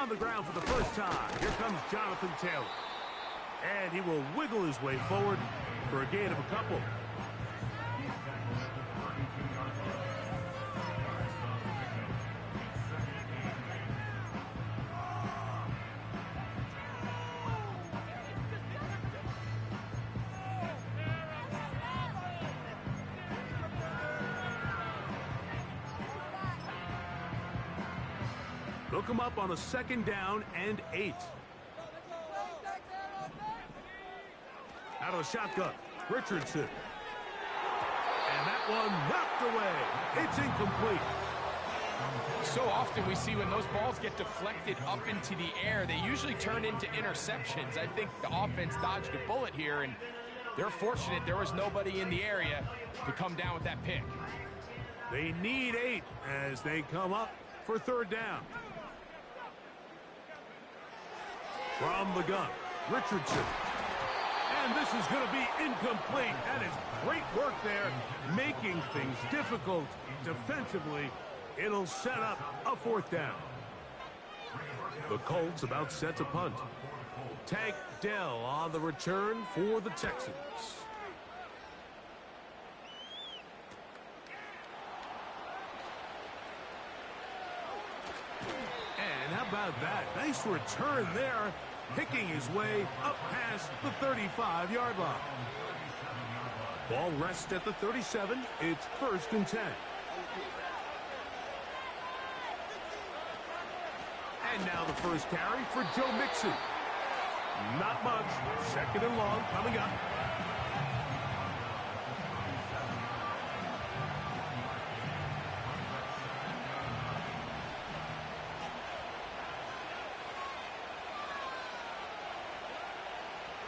on the ground for the first time. Here comes Jonathan Taylor. And he will wiggle his way forward for a gain of a couple. Look him up on a 2nd down and 8. Out of the shotgun, Richardson. And that one knocked away. It's incomplete. So often we see when those balls get deflected up into the air, they usually turn into interceptions. I think the offense dodged a bullet here, and they're fortunate there was nobody in the area to come down with that pick. They need 8 as they come up for 3rd down. From the gun, Richardson. And this is going to be incomplete. That is great work there, making things difficult defensively. It'll set up a 4th down. The Colts about set to punt. Tank Dell on the return for the Texans. And how about that? Nice return there, picking his way up past the 35-yard line. Ball rests at the 37. It's 1st and 10. And now the first carry for Joe Mixon. Not much. 2nd and long coming up.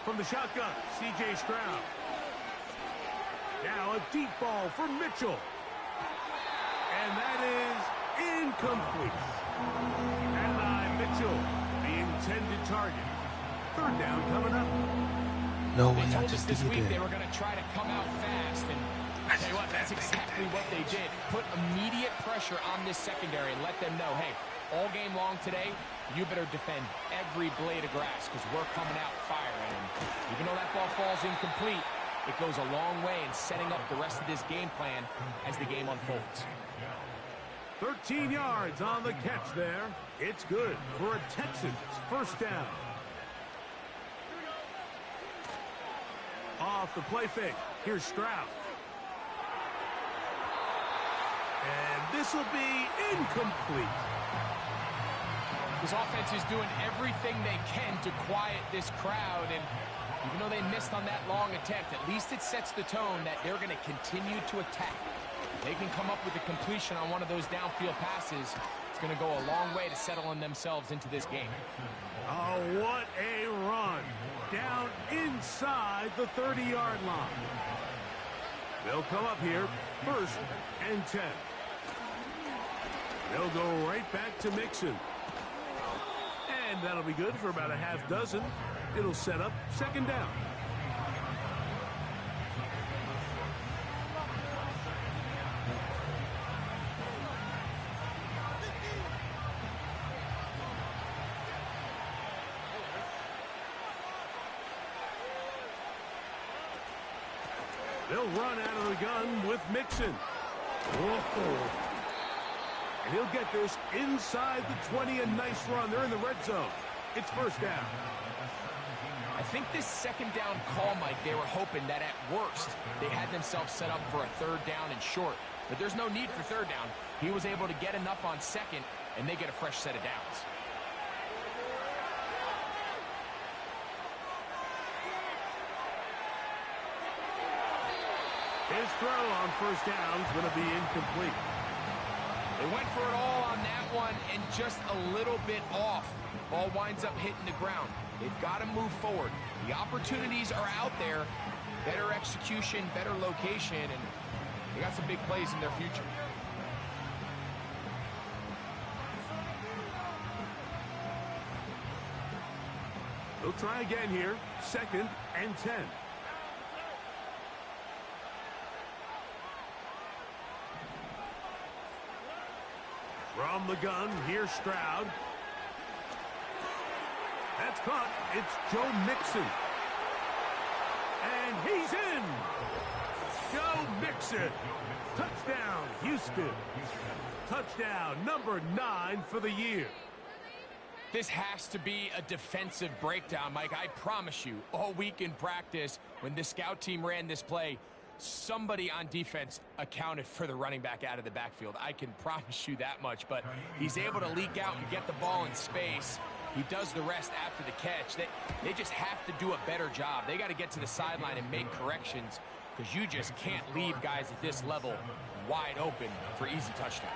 From the shotgun, C.J. Stroud. Now a deep ball for Mitchell. And that is incomplete. And Mitchell, the intended target. 3rd down coming up. No way, they told I just us this did week it. they were going to try to come out fast, and I tell you what, that's exactly what they did. Put immediate pressure on this secondary and let them know, hey, all game long today, you better defend every blade of grass because we're coming out firing. And even though that ball falls incomplete, it goes a long way in setting up the rest of this game plan as the game unfolds. 13 yards on the catch there. It's good for a Texans 1st down. Off the play fake. Here's Stroud. And this will be incomplete. This offense is doing everything they can to quiet this crowd, and even though they missed on that long attempt, at least it sets the tone that they're going to continue to attack. If they can come up with a completion on one of those downfield passes, it's going to go a long way to settling themselves into this game. Oh, what a run. Down inside the 30-yard line. They'll come up here 1st and 10. They'll go right back to Mixon. And that'll be good for about a half dozen. It'll set up 2nd down. They'll run out of the gun with Mixon. Whoa. And he'll get this inside the 20. A nice run. They're in the red zone. It's 1st down. I think this 2nd down call, Mike, they were hoping that at worst they had themselves set up for a 3rd down and short. But there's no need for 3rd down. He was able to get enough on 2nd, and they get a fresh set of downs. His throw on 1st down is going to be incomplete. They went for it all on that one and just a little bit off. Ball winds up hitting the ground. They've got to move forward. The opportunities are out there. Better execution, better location, and they got some big plays in their future. They'll try again here. 2nd and 10. From the gun, here's Stroud. That's caught. It's Joe Mixon. And he's in. Joe Mixon. Touchdown, Houston. Touchdown, number 9 for the year. This has to be a defensive breakdown, Mike. I promise you, all week in practice, when the scout team ran this play, somebody on defense accounted for the running back out of the backfield. I can promise you that much, but he's able to leak out and get the ball in space. He does the rest after the catch. They just have to do a better job. They got to get to the sideline and make corrections, because you just can't leave guys at this level wide open for easy touchdowns.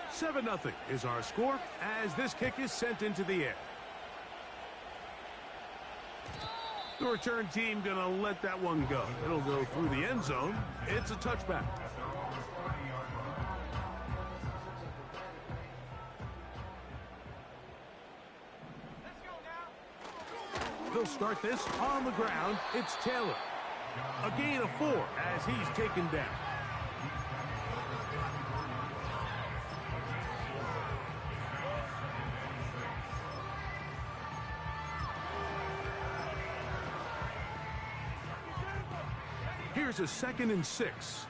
Seven 0 is our score as this kick is sent into the air. The return team gonna let that one go. It'll go through the end zone. It's a touchback. They'll start this on the ground. It's Taylor. A gain of 4 as he's taken down. Here's a 2nd and 6.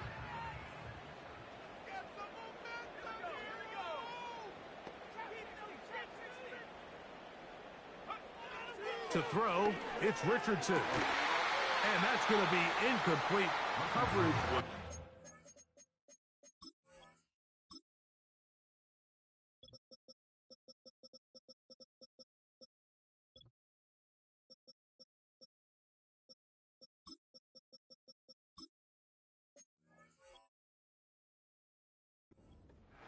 To throw, it's Richardson. And that's going to be incomplete coverage.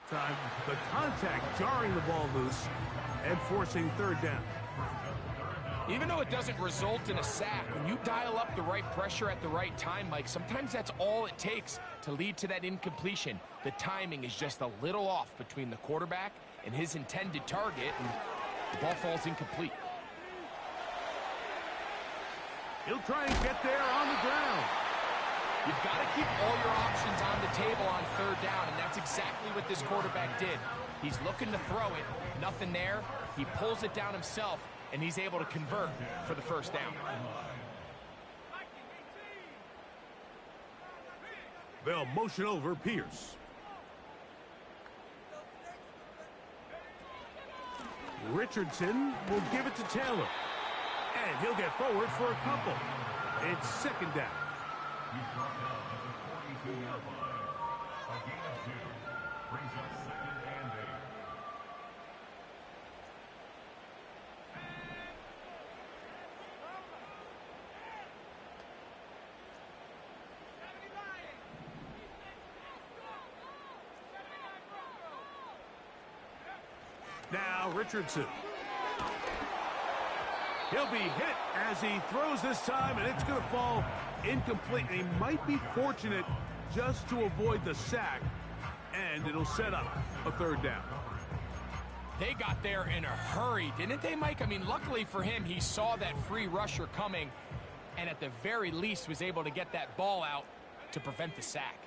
Time, the contact jarring the ball loose and forcing 3rd down. Even though it doesn't result in a sack, when you dial up the right pressure at the right time, Mike, sometimes that's all it takes to lead to that incompletion. The timing is just a little off between the quarterback and his intended target, and the ball falls incomplete. He'll try and get there on the ground. You've got to keep all your options on the table on 3rd down, and that's exactly what this quarterback did. He's looking to throw it, nothing there. He pulls it down himself, and he's able to convert for the 1st down. They'll motion over Pierce. Richardson will give it to Taylor. And he'll get forward for a couple. It's 2nd down. He's brought down at the 42-yard line. A gain of 2 brings up 2nd and 8. Now Richardson. He'll be hit as he throws this time, and it's going to fall incomplete. He might be fortunate just to avoid the sack, and it'll set up a 3rd down. They got there in a hurry, didn't they, Mike? I mean, luckily for him, he saw that free rusher coming, and at the very least was able to get that ball out to prevent the sack.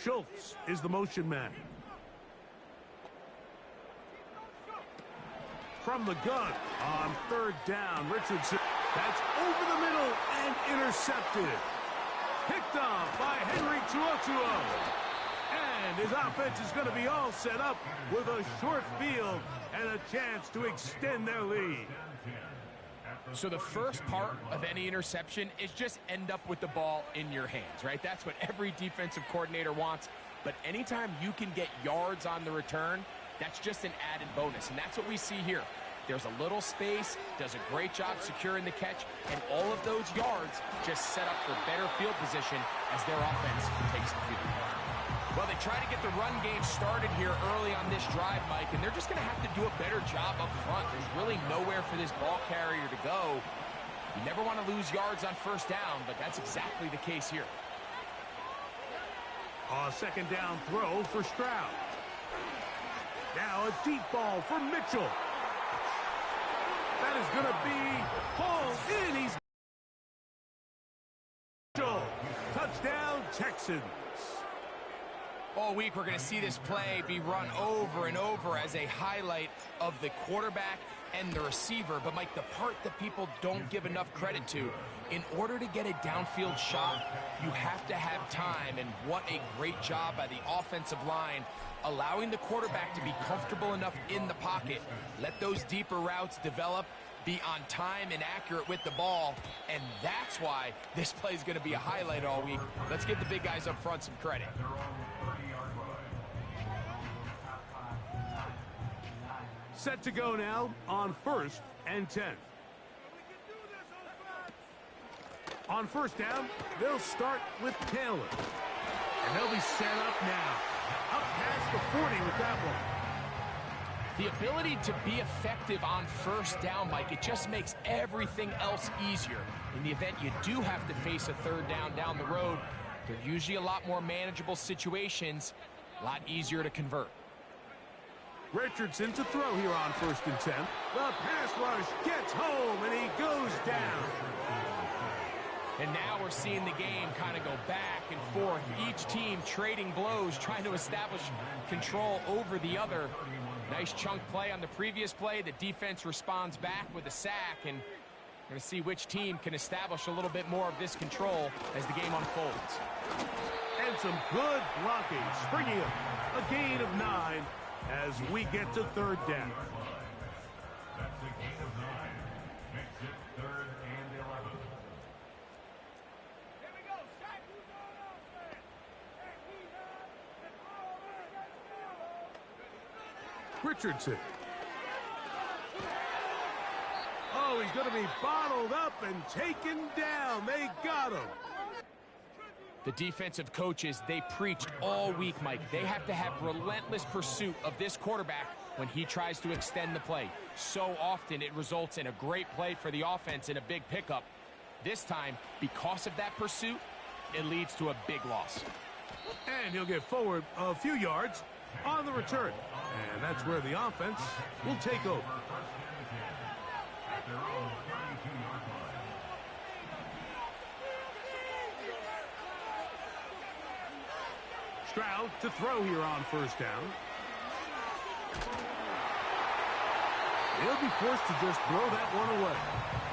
Schultz is the motion man. From the gun on 3rd down, Richardson. That's over the middle and intercepted. Picked off by Henry Tuotuo. And his offense is going to be all set up with a short field and a chance to extend their lead. So the first part of any interception is just end up with the ball in your hands, right? That's what every defensive coordinator wants. But anytime you can get yards on the return, that's just an added bonus. And that's what we see here. There's a little space, does a great job securing the catch, and all of those yards just set up for better field position as their offense takes the field. Well, they try to get the run game started here early on this drive, Mike, and they're just going to have to do a better job up front. There's really nowhere for this ball carrier to go, You never want to lose yards on first down, but that's exactly the case here. A second down throw for Stroud. Now a deep ball for Mitchell. That is going to be hauled in. He's Mitchell. Touchdown, Texans. All week we're going to see this play be run over and over as a highlight of the quarterback and the receiver. But, Mike, the part that people don't give enough credit to, in order to get a downfield shot, you have to have time. And what a great job by the offensive line, allowing the quarterback to be comfortable enough in the pocket. Let those deeper routes develop, be on time and accurate with the ball. And that's why this play is going to be a highlight all week. Let's give the big guys up front some credit. Set to go now on 1st and 10. On first down, they'll start with Taylor. And they'll be set up now. Up past the 40 with that one. The ability to be effective on first down, Mike, it just makes everything else easier. In the event you do have to face a third down the road, they're usually a lot more manageable situations, a lot easier to convert. Richardson to throw here on 1st and 10. The pass rush gets home, and he goes down. And now we're seeing the game kind of go back and forth. Each team trading blows, trying to establish control over the other. Nice chunk play on the previous play. The defense responds back with a sack, and we're going to see which team can establish a little bit more of this control as the game unfolds. And some good blocking, springing up a gain of 9 as we get to 3rd down. That's a gain of 9. Makes it 3rd and 11. Richardson. Oh, he's going to be bottled up and taken down. They got him. The defensive coaches, they preached all week, Mike. They have to have relentless pursuit of this quarterback when he tries to extend the play. So often it results in a great play for the offense and a big pickup. This time, because of that pursuit, it leads to a big loss. And he'll get forward a few yards on the return. And that's where the offense will take over. At their own 32-yard line. Stroud to throw here on 1st down. He'll be forced to just throw that one away.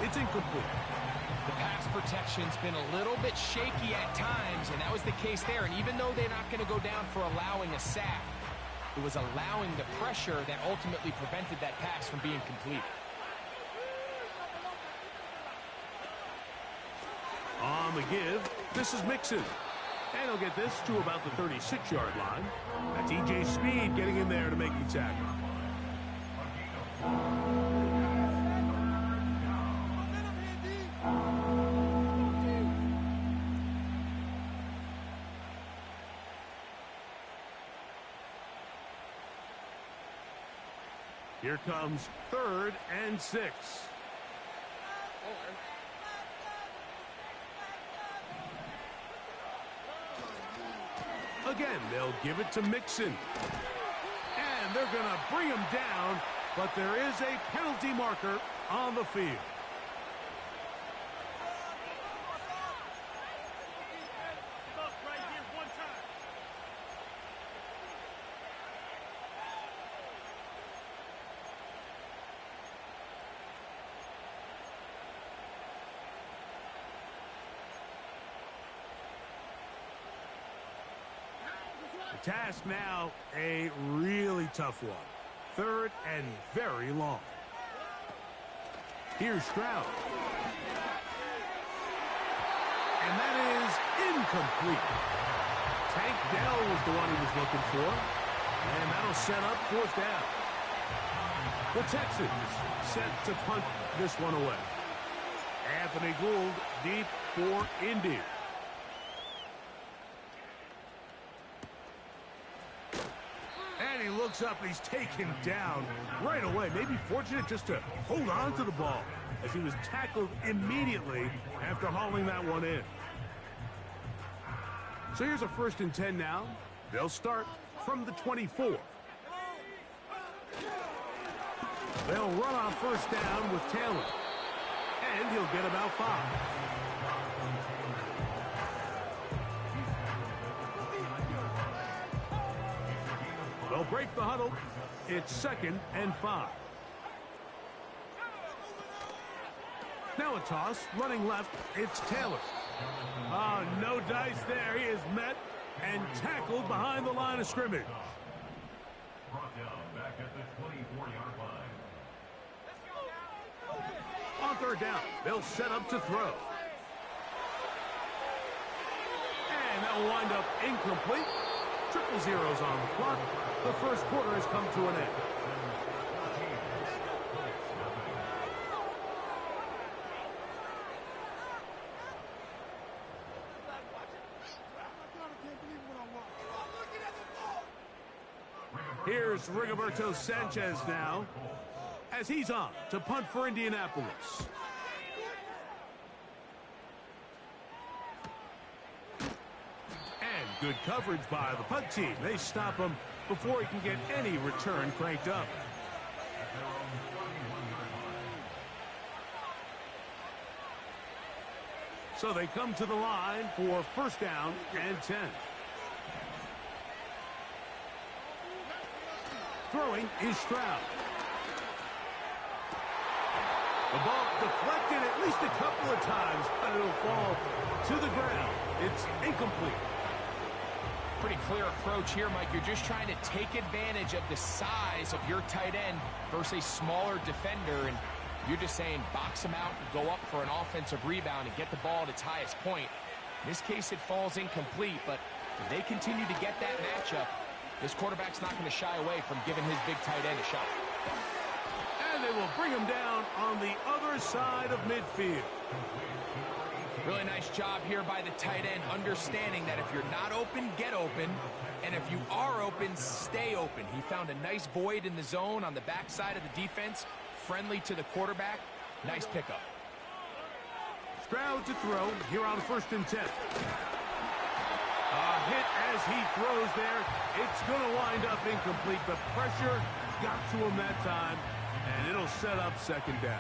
It's incomplete. The pass protection's been a little bit shaky at times, and that was the case there. And even though they're not going to go down for allowing a sack, it was allowing the pressure that ultimately prevented that pass from being complete. On the give, this is Mixon. And he'll get this to about the 36-yard line. That's E.J. Speed getting in there to make the tackle. Here comes 3rd and 6. Again, they'll give it to Mixon. And they're going to bring him down, but there is a penalty marker on the field. The task now, a really tough one. 3rd and very long. Here's Stroud. And that is incomplete. Tank Dell was the one he was looking for. And that'll set up 4th down. The Texans set to punt this one away. Anthony Gould deep for Indy. And he looks looks up and he's taken down right away. Maybe fortunate just to hold on to the ball as he was tackled immediately after hauling that one in. So here's a 1st and 10 now. They'll start from the 24. They'll run on 1st down with Taylor. And he'll get about 5. They'll break the huddle. It's 2nd and 5. Now a toss, running left, it's Taylor. Oh, no dice there. He is met and tackled behind the line of scrimmage. Brought down back at the 24-yard line. On 3rd down, they'll set up to throw. And that'll wind up incomplete. 0 on the clock. The 1st quarter has come to an end. Here's Rigoberto Sanchez now, as he's on to punt for Indianapolis. And good coverage by the punt team. They stop him before he can get any return cranked up. So they come to the line for 1st down and 10. Throwing is Stroud. The ball deflected at least a couple of times, but it'll fall to the ground. It's incomplete. Pretty clear approach here, Mike. You're just trying to take advantage of the size of your tight end versus a smaller defender, and you're just saying box him out and go up for an offensive rebound and get the ball at its highest point. In this case, it falls incomplete, but if they continue to get that matchup, this quarterback's not going to shy away from giving his big tight end a shot. And they will bring him down on the other side of midfield. Really nice job here by the tight end, understanding that if you're not open, get open. And if you are open, stay open. He found a nice void in the zone on the backside of the defense, friendly to the quarterback. Nice pickup. Stroud to throw here on 1st and 10. A hit as he throws there. It's going to wind up incomplete. The pressure got to him that time, and it'll set up 2nd down.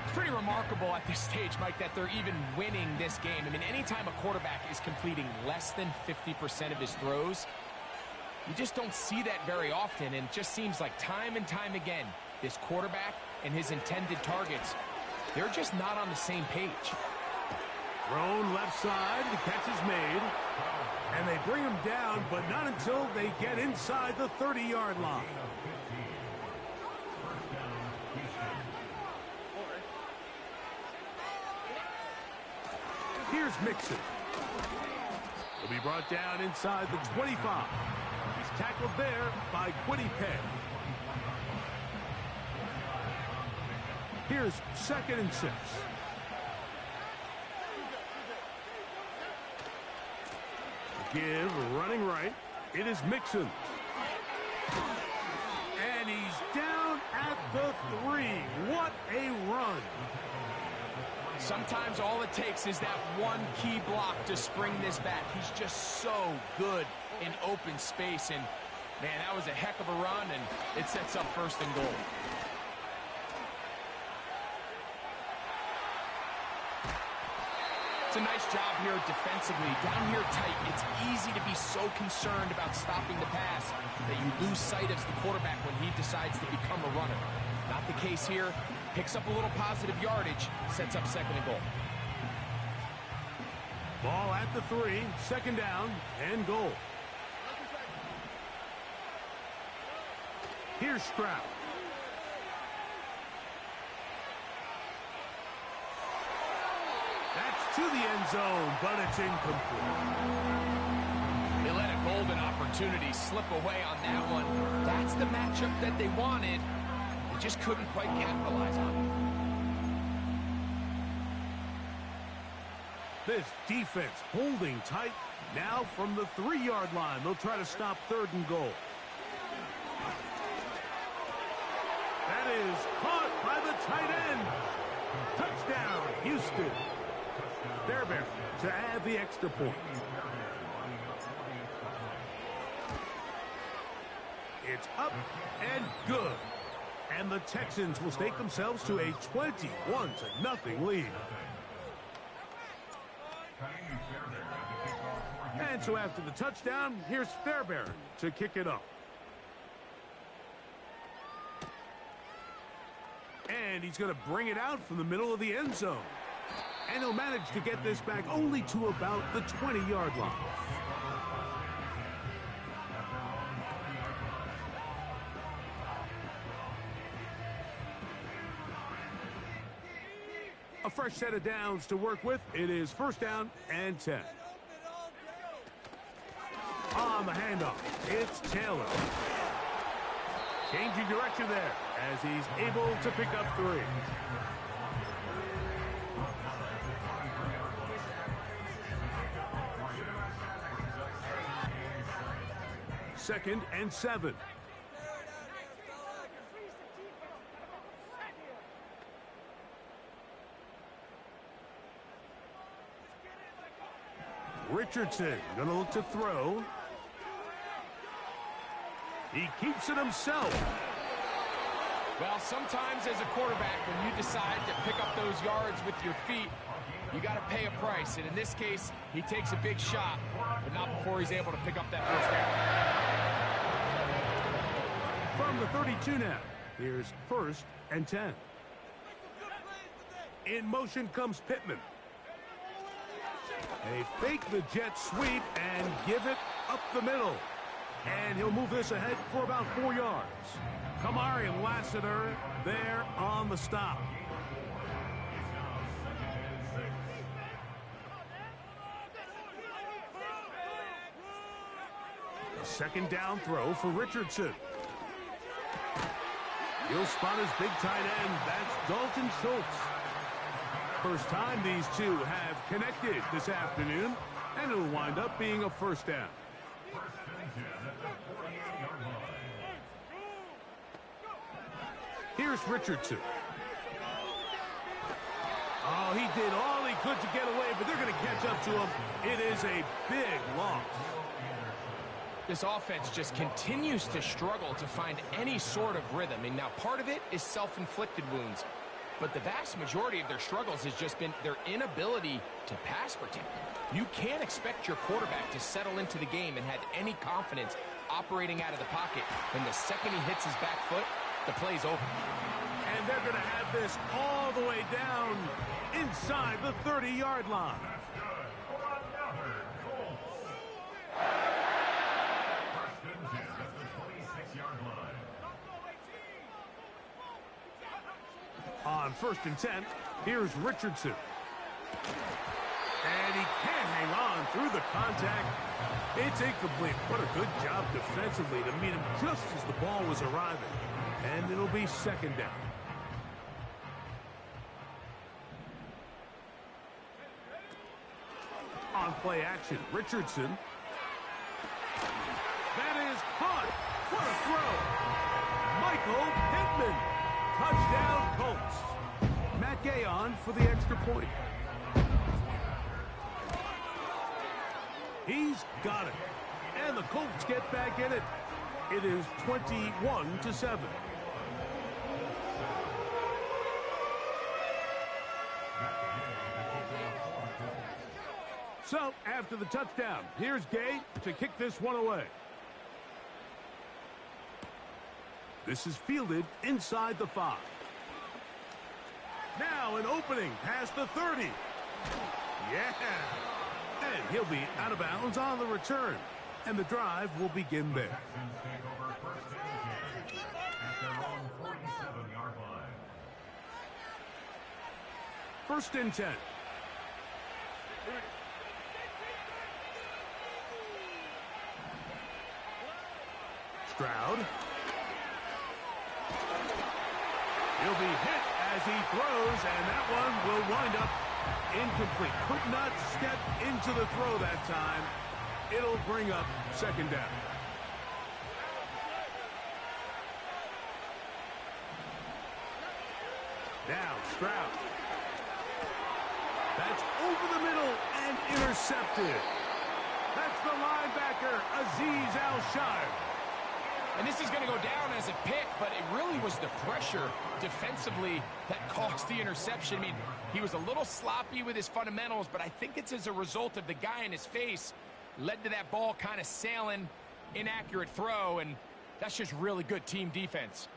It's pretty remarkable at this stage, Mike, that they're even winning this game. I mean, anytime a quarterback is completing less than 50% of his throws, you just don't see that very often, and it just seems like time and time again, this quarterback and his intended targets, they're just not on the same page. Thrown left side, the catch is made, and they bring him down, but not until they get inside the 30-yard line. Here's Mixon. He'll be brought down inside the 25. He's tackled there by Quiddy Pay. Here's 2nd and 6. Give, running right. It is Mixon. And he's down at the 3. What a run. Sometimes all it takes is that one key block to spring this back. He's just so good in open space. And, man, that was a heck of a run, and it sets up 1st and goal. It's a nice job here defensively. Down here tight, it's easy to be so concerned about stopping the pass that you lose sight of the quarterback when he decides to become a runner. Not the case here. Picks up a little positive yardage, sets up 2nd and goal. Ball at the 3, 2nd down and goal. Here's Stroud. That's to the end zone, but it's incomplete. They let a golden opportunity slip away on that one. That's the matchup that they wanted. They just couldn't quite capitalize on it. This defense holding tight. Now from the 3-yard line, they'll try to stop 3rd and goal. caught by the tight end. Touchdown, Houston. Fairbairn to add the extra point. It's up and good. And the Texans will stake themselves to a 21-0 lead. And so after the touchdown, here's Fairbairn to kick it off. And he's going to bring it out from the middle of the end zone. And he'll manage to get this back only to about the 20-yard line. A fresh set of downs to work with. It is first down and 10. On the handoff, it's Taylor. Changing direction there as he's able to pick up 3. Second and 7. Richardson gonna look to throw. He keeps it himself. Well, sometimes as a quarterback, when you decide to pick up those yards with your feet, you got to pay a price. And in this case, he takes a big shot, but not before he's able to pick up that first down. From the 32 now, here's first and 10. In motion comes Pittman. They fake the jet sweep and give it up the middle. And he'll move this ahead for about 4 yards. Kamari and Lassiter there on the stop. A second down throw for Richardson. He'll spot his big tight end. That's Dalton Schultz. First time these two have connected this afternoon, and it'll wind up being a first down. Here's Richardson. Oh, he did all he could to get away, but they're going to catch up to him. It is a big loss. This offense just continues to struggle to find any sort of rhythm. And now part of it is self-inflicted wounds. But the vast majority of their struggles has just been their inability to pass protect. You can't expect your quarterback to settle into the game and have any confidence operating out of the pocket. When the second he hits his back foot, the play's over. And they're going to have this all the way down inside the 30-yard line. On first and 10, here's Richardson. And he can't hang on through the contact. It's incomplete. What a good job defensively to meet him just as the ball was arriving. And it'll be second down. On play action, Richardson. That is caught. What a throw. Michael Pittman. Touchdown, Colts. Matt Gay on for the extra point. He's got it. And the Colts get back in it. It is 21-7. So, after the touchdown, here's Gay to kick this one away. This is fielded inside the 5. Now an opening past the 30. Yeah. And he'll be out of bounds on the return. And the drive will begin there. First and 10. Stroud. He'll be hit as he throws, and that one will wind up incomplete. Could not step into the throw that time. It'll bring up second down. Now Stroud. That's over the middle and intercepted. That's the linebacker, Azeez Al-Shire. And this is going to go down as a pick, but it really was the pressure defensively that caused the interception. I mean, he was a little sloppy with his fundamentals, but I think it's as a result of the guy in his face led to that ball kind of sailing, inaccurate throw, and that's just really good team defense.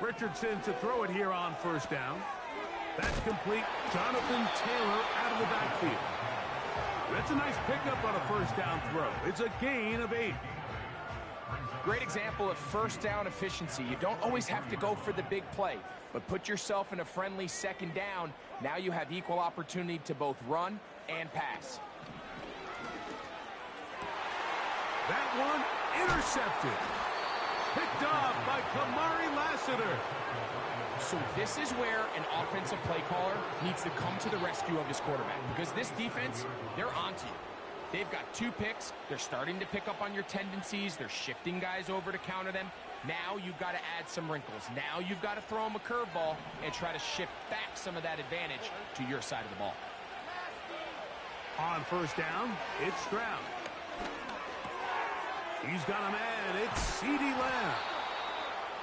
Richardson to throw it here on first down. That's complete. Jonathan Taylor out of the backfield. That's a nice pickup on a first down throw. It's a gain of 8. Great example of first down efficiency. You don't always have to go for the big play, but put yourself in a friendly second down. Now you have equal opportunity to both run and pass. That one intercepted. Picked off by Kamari Lassiter. So this is where an offensive play caller needs to come to the rescue of his quarterback, because this defense, they're onto you. They've got 2 picks. They're starting to pick up on your tendencies. They're shifting guys over to counter them. Now you've got to add some wrinkles. Now you've got to throw them a curveball and try to shift back some of that advantage to your side of the ball. On first down, it's Stroud. He's got a man. It's CeeDee Lamb.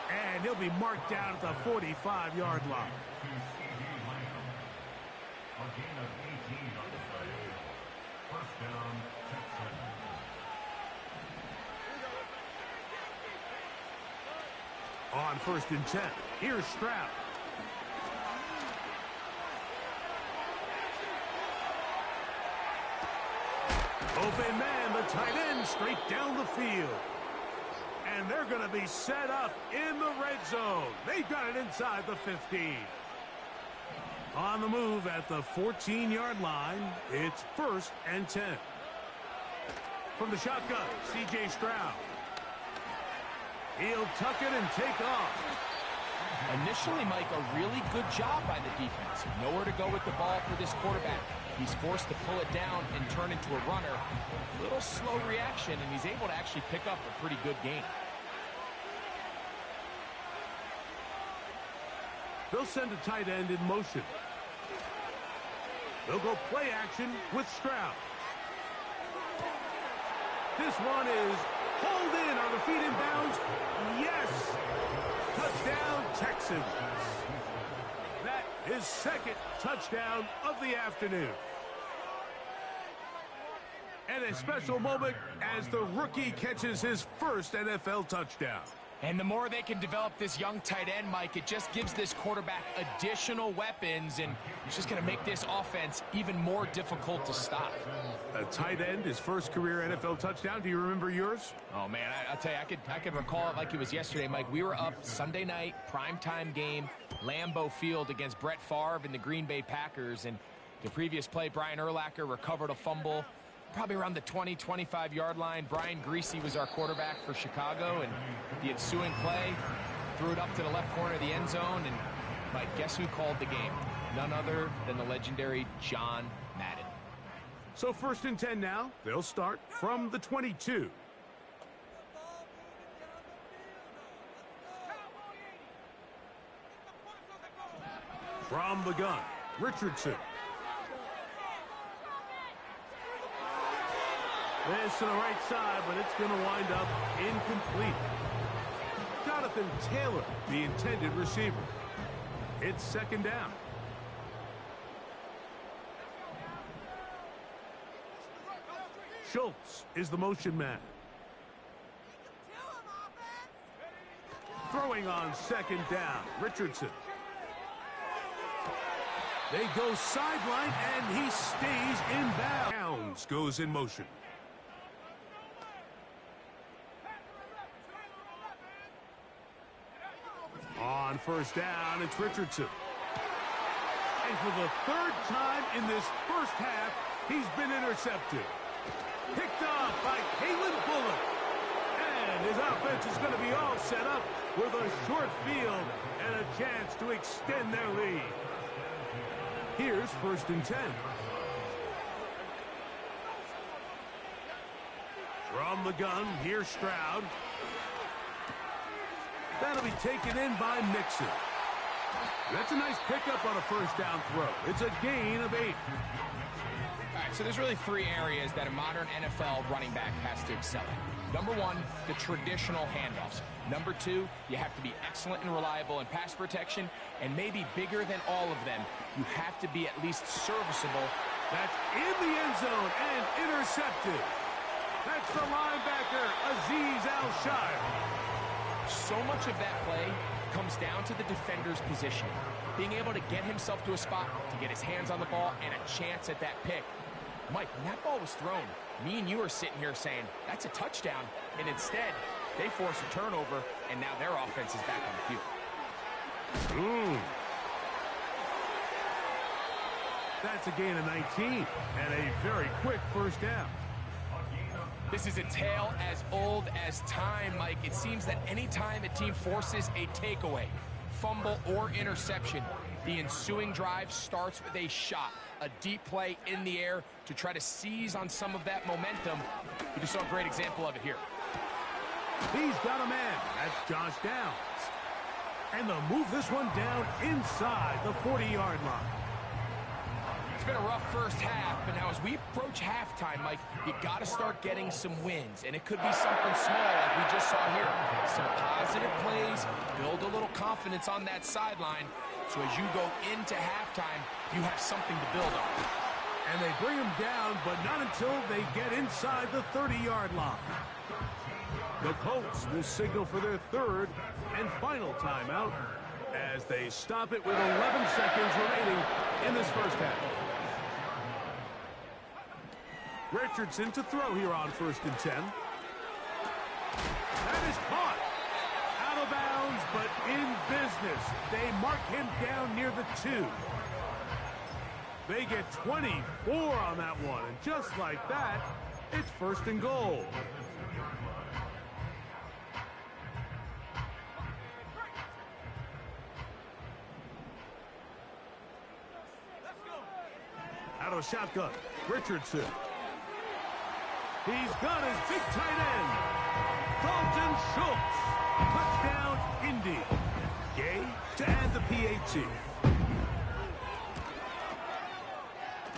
And he'll be marked down at the 45-yard line. A gain of 18 on the play. First down, Texans. On first and 10, here's Stroud. Open man, the tight end, straight down the field. And they're going to be set up in the red zone. They've got it inside the 15. On the move at the 14-yard line, it's first and 10. From the shotgun, C.J. Stroud. He'll tuck it and take off. Initially, Mike, a really good job by the defense. Nowhere to go with the ball for this quarterback. He's forced to pull it down and turn into a runner. A little slow reaction, and he's able to actually pick up a pretty good gain. They'll send a tight end in motion. They'll go play action with Stroud. This one is hauled in on the feet in bounds. Yes! Touchdown, Texans. That is second touchdown of the afternoon. And a special moment as the rookie catches his first NFL touchdown. And the more they can develop this young tight end, Mike, it just gives this quarterback additional weapons, and it's just going to make this offense even more difficult to stop. A tight end, his first career NFL touchdown. Do you remember yours? Oh, man, I'll tell you, I could recall it like it was yesterday, Mike. We were up Sunday night, primetime game, Lambeau Field against Brett Favre and the Green Bay Packers, and the previous play, Brian Urlacher recovered a fumble probably around the 20-25-yard line. Brian Greasy was our quarterback for Chicago, and the ensuing play threw it up to the left corner of the end zone, and Mike, guess who called the game? None other than the legendary John Madden. So first and 10 now. They'll start from the 22. From the gun, Richardson. This to the right side, but it's going to wind up incomplete. Jonathan Taylor, the intended receiver. It's second down. Schultz is the motion man. Throwing on second down, Richardson. They go sideline, and he stays in bounds. Downs goes in motion. On first down, it's Richardson. And for the third time in this first half, he's been intercepted. Picked off by Kalen Bullock. And his offense is going to be all set up with a short field and a chance to extend their lead. Here's first and 10. From the gun, here's Stroud. That'll be taken in by Mixon. That's a nice pickup on a first down throw. It's a gain of 8. All right, so there's really 3 areas that a modern NFL running back has to excel in. Number 1, the traditional handoffs. Number 2, you have to be excellent and reliable in pass protection. And maybe bigger than all of them, you have to be at least serviceable. That's in the end zone and intercepted. That's the linebacker, Azeez Al-Shire. So much of that play comes down to the defender's positioning. Being able to get himself to a spot, to get his hands on the ball, and a chance at that pick. Mike, when that ball was thrown, me and you are sitting here saying, that's a touchdown. And instead, they force a turnover, and now their offense is back on the field. That's a gain of 19 and a very quick first down. This is a tale as old as time, Mike. It seems that any time a team forces a takeaway, fumble, or interception, the ensuing drive starts with a shot, a deep play in the air to try to seize on some of that momentum. You just saw a great example of it here. He's got a man. That's Josh Downs. And they'll move this one down inside the 40-yard line. It's been a rough first half, but now as we approach halftime, Mike, you got to start getting some wins. And it could be something small like we just saw here. Some positive plays, build a little confidence on that sideline. So as you go into halftime, you have something to build on. And they bring him down, but not until they get inside the 30-yard line. The Colts will signal for their third and final timeout as they stop it with 11 seconds remaining in this first half. Richardson to throw here on 1st and 10. That is caught. Out of bounds, but in business. They mark him down near the 2. They get 24 on that one, and just like that, it's 1st and goal. Out of a shotgun, Richardson. He's got his big tight end, Dalton Schultz. Touchdown, Indy. Gay to add the PAT.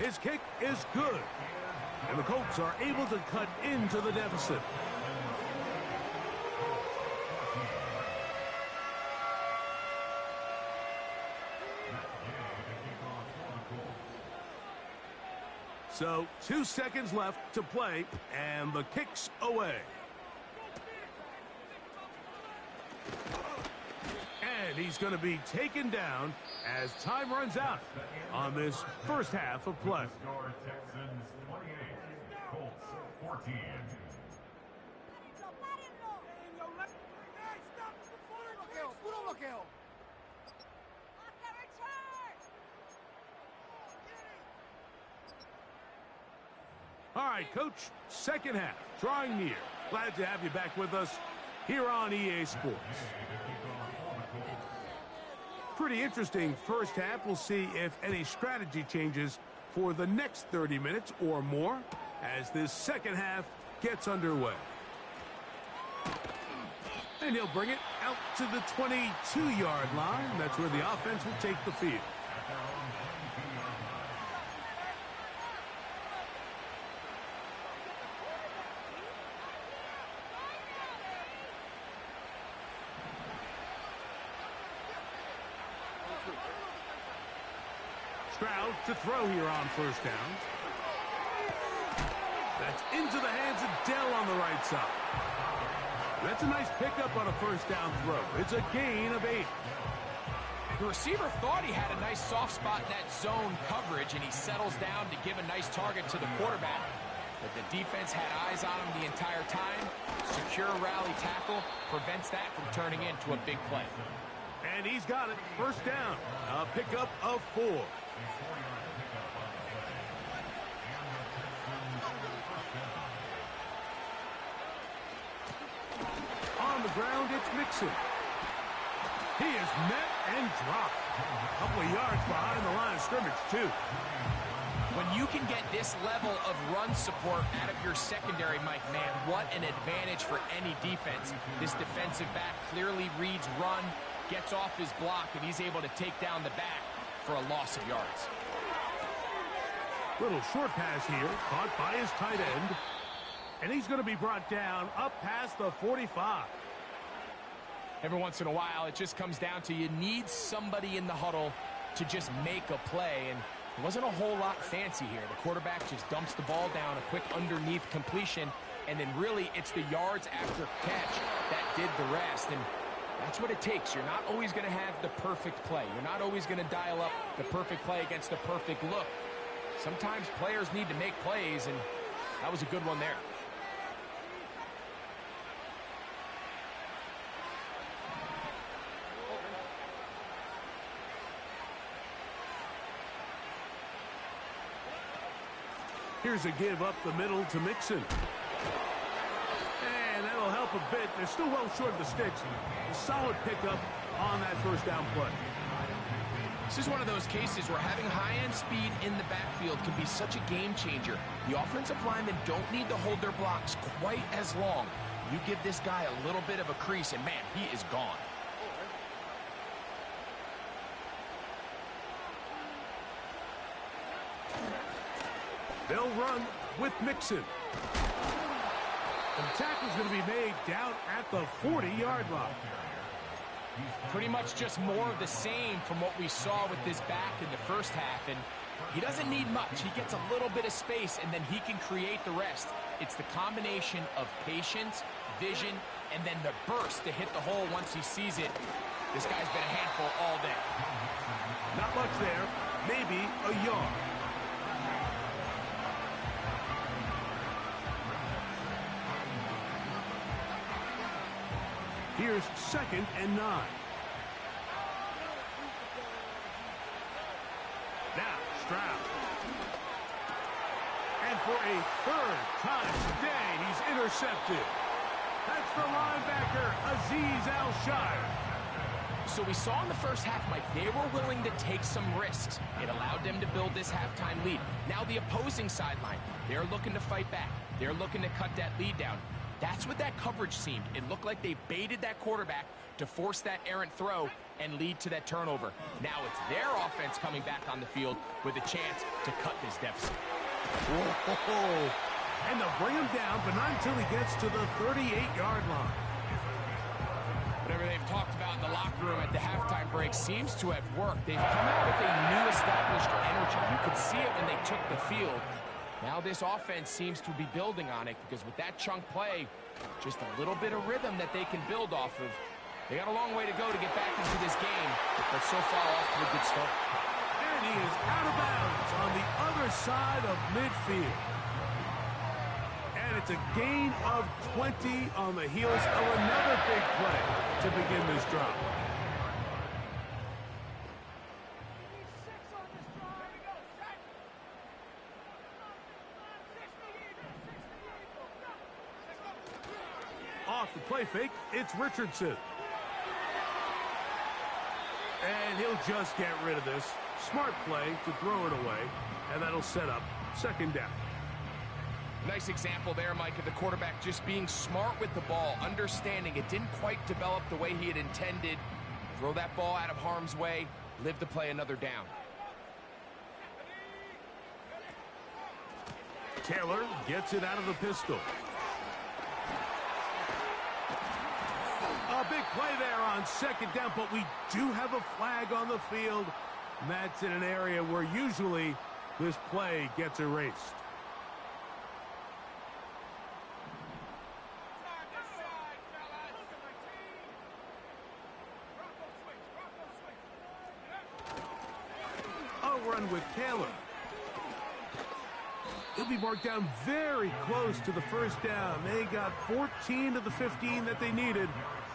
His kick is good, and the Colts are able to cut into the deficit. So 2 seconds left to play, and the kick's away. And he's going to be taken down as time runs out on this first half of play. Texans 28, Colts 14. All right, Coach, second half, drawing near. Glad to have you back with us here on EA Sports. Pretty interesting first half. We'll see if any strategy changes for the next 30 minutes or more as this second half gets underway. And he'll bring it out to the 22-yard line. That's where the offense will take the field. Stroud to throw here on 1st down. That's into the hands of Dell on the right side. That's a nice pickup on a 1st down throw. It's a gain of 8. The receiver thought he had a nice soft spot in that zone coverage, and he settles down to give a nice target to the quarterback. But the defense had eyes on him the entire time. Secure rally tackle prevents that from turning into a big play. And he's got it. 1st down. A pickup of 4. On the ground, it's Mixon. He is met and dropped. A couple of yards behind the line of scrimmage, too. When you can get this level of run support out of your secondary, Mike, man, what an advantage for any defense. This defensive back clearly reads run, gets off his block, and he's able to take down the back for a loss of yards. Little short pass here, caught by his tight end. And he's going to be brought down up past the 45. Every once in a while, it just comes down to you need somebody in the huddle to just make a play. And it wasn't a whole lot fancy here. The quarterback just dumps the ball down, a quick underneath completion, and then really it's the yards after catch that did the rest. And that's what it takes. You're not always going to have the perfect play. You're not always going to dial up the perfect play against the perfect look. Sometimes players need to make plays, and that was a good one there. Here's a give up the middle to Mixon. And that'll help a bit. They're still well short of the sticks. A solid pickup on that first down play. This is one of those cases where having high-end speed in the backfield can be such a game changer. The offensive linemen don't need to hold their blocks quite as long. You give this guy a little bit of a crease, and man, he is gone. They'll run with Mixon. The tackle's going to be made down at the 40-yard line. Pretty much just more of the same from what we saw with this back in the first half. And he doesn't need much. He gets a little bit of space, and then he can create the rest. It's the combination of patience, vision, and then the burst to hit the hole once he sees it. This guy's been a handful all day. Not much there. Maybe a yard. Here's 2nd and 9. Now, Stroud. And for a third time today, he's intercepted. That's the linebacker, Azeez Al-Shire. So we saw in the first half, Mike, they were willing to take some risks. It allowed them to build this halftime lead. Now the opposing sideline, they're looking to fight back. They're looking to cut that lead down. That's what that coverage seemed. It looked like they baited that quarterback to force that errant throw and lead to that turnover. Now it's their offense coming back on the field with a chance to cut this deficit. Whoa. And they'll bring him down, but not until he gets to the 38-yard line. Whatever they've talked about in the locker room at the halftime break seems to have worked. They've come out with a new established energy. You could see it when they took the field. Now this offense seems to be building on it because with that chunk play, just a little bit of rhythm that they can build off of. They got a long way to go to get back into this game, but so far off to a good start. And he is out of bounds on the other side of midfield. And it's a gain of 20 on the heels of another big play to begin this drive. Off the play fake, it's Richardson. And he'll just get rid of this. Smart play to throw it away, and that'll set up 2nd down. Nice example there, Mike, of the quarterback just being smart with the ball, understanding it didn't quite develop the way he had intended. Throw that ball out of harm's way, live to play another down. Taylor gets it out of the pistol. A big play there on 2nd down, but we do have a flag on the field. And that's in an area where usually this play gets erased. A run with Taylor. He'll be marked down very close to the first down. They got 14 of the 15 that they needed.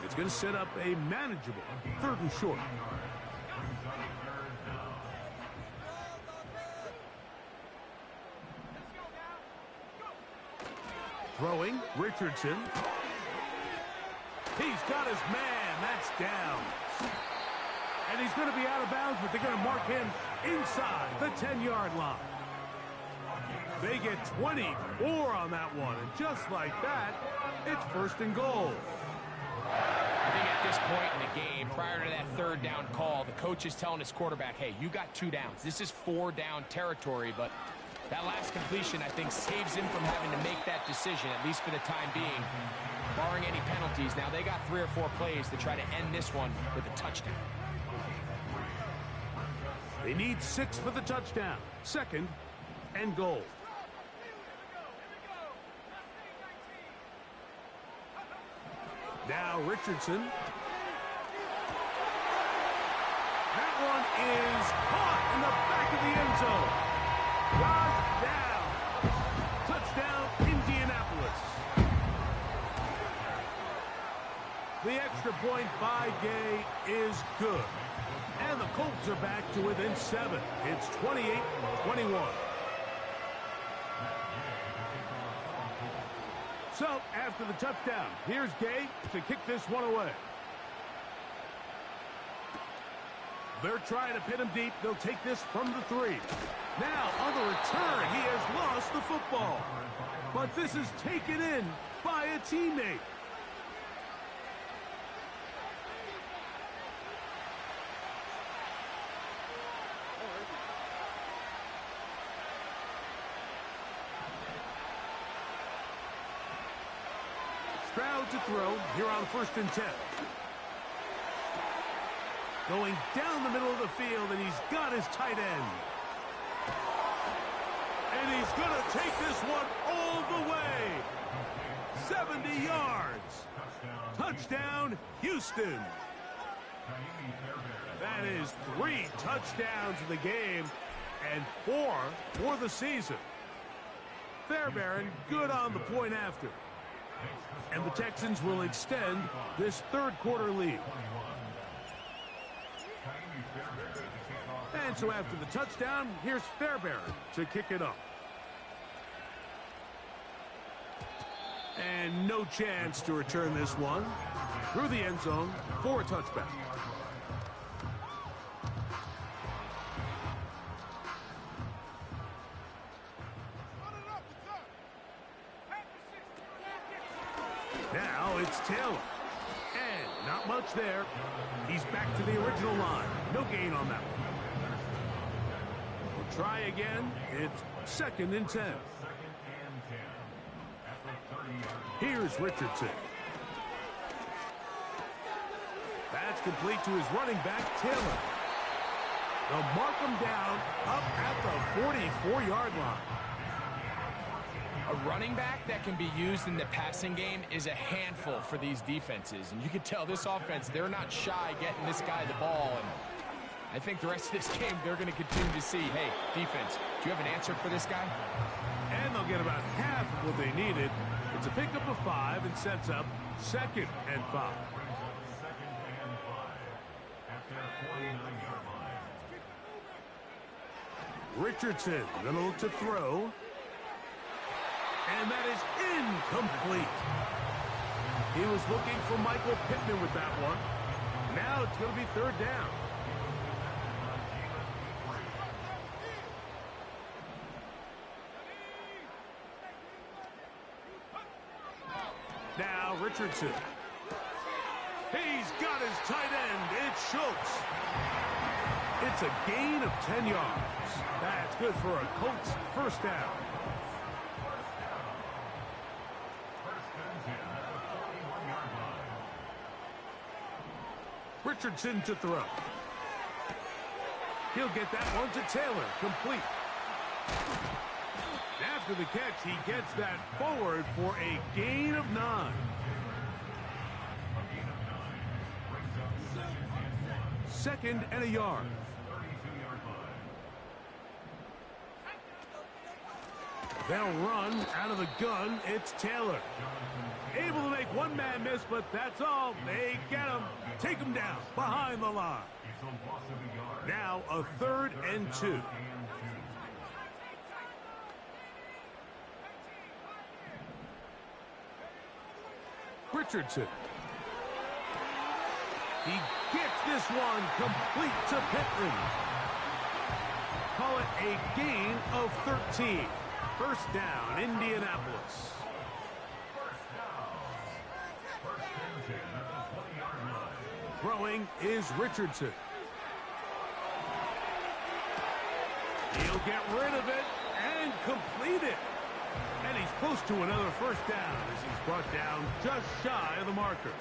It's going to set up a manageable 3rd and short. Throwing, Richardson. He's got his man. That's down. And he's going to be out of bounds, but they're going to mark him inside the 10-yard line. They get 24 on that one, and just like that, it's 1st and goal. I think at this point in the game, prior to that 3rd down call, the coach is telling his quarterback, hey, you got 2 downs. This is 4 down territory, but that last completion, I think, saves him from having to make that decision, at least for the time being, barring any penalties. Now, they got 3 or 4 plays to try to end this one with a touchdown. They need 6 for the touchdown. 2nd and goal. Now Richardson. That one is caught in the back of the end zone. Touchdown, Indianapolis. The extra point by Gay is good. And the Colts are back to within 7. It's 28-21. So, after the touchdown, here's Gay to kick this one away. They're trying to pin him deep. They'll take this from the 3. Now, on the return, he has lost the football. But this is taken in by a teammate. Stroud to throw here on 1st and 10. Going down the middle of the field, and he's got his tight end. And he's going to take this one all the way. 70 yards. Touchdown, Houston. That is 3 touchdowns in the game and 4 for the season. Fairbairn good on the point after. And the Texans will extend this 3rd quarter lead. And so after the touchdown, here's Fairbairn to kick it up. And no chance to return this one through the end zone for a touchback. Now it's Taylor. And not much there. He's back to the original line. No gain on that one. We'll try again. It's 2nd and 10. Here's Richardson. That's complete to his running back, Taylor. They'll mark him down up at the 44-yard line. A running back that can be used in the passing game is a handful for these defenses. And you can tell this offense, they're not shy getting this guy the ball. And I think the rest of this game, they're going to continue to see, hey, defense, do you have an answer for this guy? And they'll get about half of what they needed. It's a pickup of 5 and sets up 2nd and 5. Richardson going to look to throw. And that is incomplete. He was looking for Michael Pittman with that one. Now it's going to be 3rd down. Now Richardson. He's got his tight end. It's Schultz. It's a gain of 10 yards. That's good for a Colts 1st down. Richardson to throw. He'll get that one to Taylor. Complete. After the catch, he gets that forward for a gain of 9. Second and a yard. They'll run out of the gun. It's Taylor. Able to make one man miss, but that's all. They get him. Take him down behind the line. Now a 3rd and 2. Richardson. He gets this one complete to Pittman. Call it a gain of 13. First down, Indianapolis. Throwing is Richardson. He'll get rid of it and complete it. And he's close to another first down as he's brought down just shy of the marker.